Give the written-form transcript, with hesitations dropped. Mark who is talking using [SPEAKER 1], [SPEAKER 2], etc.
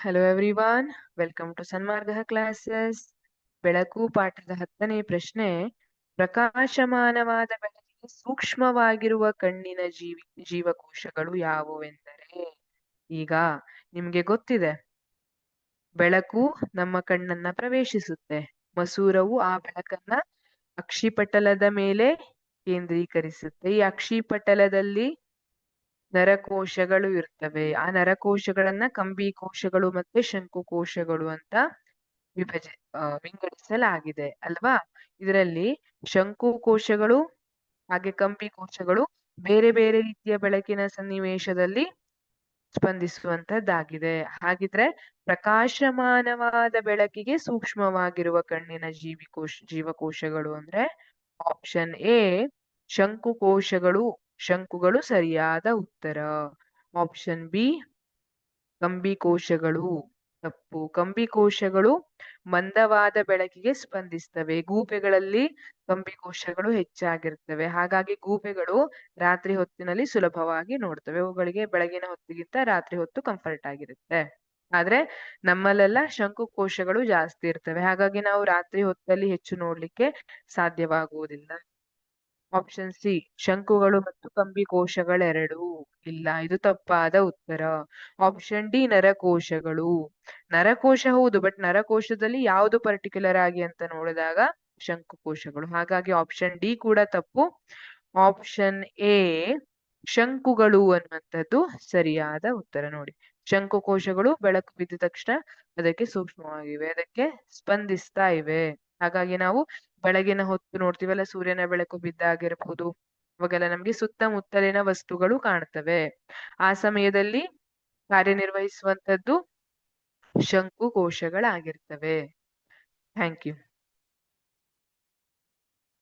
[SPEAKER 1] Hello everyone, welcome to Sanmarga classes. ಬೆಳಕು ಪಾಠದ 10ನೇ ಪ್ರಶ್ನೆ. ಪ್ರಕಾಶಮಾನವಾದ ಬೆಳಕಿಗೆ ಸೂಕ್ಷ್ಮವಾಗಿರುವ ಕಣ್ಣಿನ ಜೀವಕೋಶಗಳು ಯಾವುವೆಂದರೆ? ಈಗ ನಿಮ್ಗೆ ಗೊತ್ತಿದೆ, ಬೆಳಕು ನಮ್ಮ ಕಣ್ಣನ್ನ ಪ್ರವೇಶಿಸುತ್ತೆ. ಮಸೂರವು ಆ ಬೆಳಕನ್ನ ಅಕ್ಷಿಪಟಲದ ಮೇಲೆ ಕೇಂದ್ರೀಕರಿಸುತ್ತೆ. ಈ ಅಕ್ಷಿಪಟಲದಲ್ಲಿ ನರಕೋಶಗಳು ಇರ್ತವೆ. ಆ ನರಕೋಶಗಳನ್ನ ಕಂಬಿ ಕೋಶಗಳು ಮತ್ತೆ ಶಂಕು ಕೋಶಗಳು ಅಂತ ವಿಂಗಡಿಸಲಾಗಿದೆ ಅಲ್ವಾ? ಇದರಲ್ಲಿ ಶಂಕು ಕೋಶಗಳು ಹಾಗೆ ಕಂಬಿ ಕೋಶಗಳು ಬೇರೆ ಬೇರೆ ರೀತಿಯ ಬೆಳಕಿನ ಸನ್ನಿವೇಶದಲ್ಲಿ ಸ್ಪಂದಿಸುವಂತದ್ದಾಗಿದೆ. ಹಾಗಿದ್ರೆ ಪ್ರಕಾಶಮಾನವಾದ ಬೆಳಕಿಗೆ ಸೂಕ್ಷ್ಮವಾಗಿರುವ ಕಣ್ಣಿನ ಜೀವಕೋಶಗಳು ಅಂದ್ರೆ ಆಪ್ಷನ್ ಎ ಶಂಕುಗಳು ಸರಿಯಾದ ಉತ್ತರ. ಆಪ್ಷನ್ ಬಿ ಕಂಬಿ ಕೋಶಗಳು ತಪ್ಪು. ಕಂಬಿ ಕೋಶಗಳು ಮಂದವಾದ ಬೆಳಕಿಗೆ ಸ್ಪಂದಿಸ್ತವೆ. ಗೂಬೆಗಳಲ್ಲಿ ಕಂಬಿ ಕೋಶಗಳು ಹೆಚ್ಚಾಗಿರ್ತವೆ. ಹಾಗಾಗಿ ಗೂಬೆಗಳು ರಾತ್ರಿ ಹೊತ್ತಿನಲ್ಲಿ ಸುಲಭವಾಗಿ ನೋಡ್ತವೆ. ಅವುಗಳಿಗೆ ಬೆಳಗಿನ ಹೊತ್ತಿಗಿಂತ ರಾತ್ರಿ ಹೊತ್ತು ಕಂಫರ್ಟ್ ಆಗಿರುತ್ತೆ. ಆದ್ರೆ ನಮ್ಮಲ್ಲೆಲ್ಲ ಶಂಕು ಕೋಶಗಳು ಜಾಸ್ತಿ ಇರ್ತವೆ. ಹಾಗಾಗಿ ನಾವು ರಾತ್ರಿ ಹೊತ್ತಲ್ಲಿ ಹೆಚ್ಚು ನೋಡ್ಲಿಕ್ಕೆ ಸಾಧ್ಯವಾಗುವುದಿಲ್ಲ. ಆಪ್ಷನ್ ಸಿ ಶಂಕುಗಳು ಮತ್ತು ಕಂಬಿ ಕೋಶಗಳೆರಡೂ ಇಲ್ಲ, ಇದು ತಪ್ಪಾದ ಉತ್ತರ. ಆಪ್ಷನ್ ಡಿ ನರಕೋಶ ಹೌದು, ಬಟ್ ನರಕೋಶದಲ್ಲಿ ಯಾವುದು ಪರ್ಟಿಕ್ಯುಲರ್ ಆಗಿ ಅಂತ ನೋಡಿದಾಗ ಶಂಕುಕೋಶಗಳು. ಹಾಗಾಗಿ ಆಪ್ಷನ್ ಡಿ ಕೂಡ ತಪ್ಪು. ಆಪ್ಷನ್ ಎ ಶಂಕುಗಳು ಅನ್ನುವಂಥದ್ದು ಸರಿಯಾದ ಉತ್ತರ. ನೋಡಿ, ಶಂಕುಕೋಶಗಳು ಬೆಳಕು ಬಿದ್ದ ತಕ್ಷಣ ಅದಕ್ಕೆ ಸೂಕ್ಷ್ಮವಾಗಿವೆ, ಅದಕ್ಕೆ ಸ್ಪಂದಿಸ್ತಾ ಇವೆ. ಹಾಗಾಗಿ ನಾವು ಬೆಳಗಿನ ಹೊತ್ತು ನೋಡ್ತೀವಲ್ಲ, ಸೂರ್ಯನ ಬೆಳಕು ಬಿದ್ದಾಗಿರಬಹುದು, ಅವಾಗೆಲ್ಲ ನಮ್ಗೆ ಸುತ್ತಮುತ್ತಲಿನ ವಸ್ತುಗಳು ಕಾಣ್ತವೆ. ಆ ಸಮಯದಲ್ಲಿ ಕಾರ್ಯನಿರ್ವಹಿಸುವಂತದ್ದು ಶಂಕು ಕೋಶಗಳಾಗಿರ್ತವೆ. Thank you.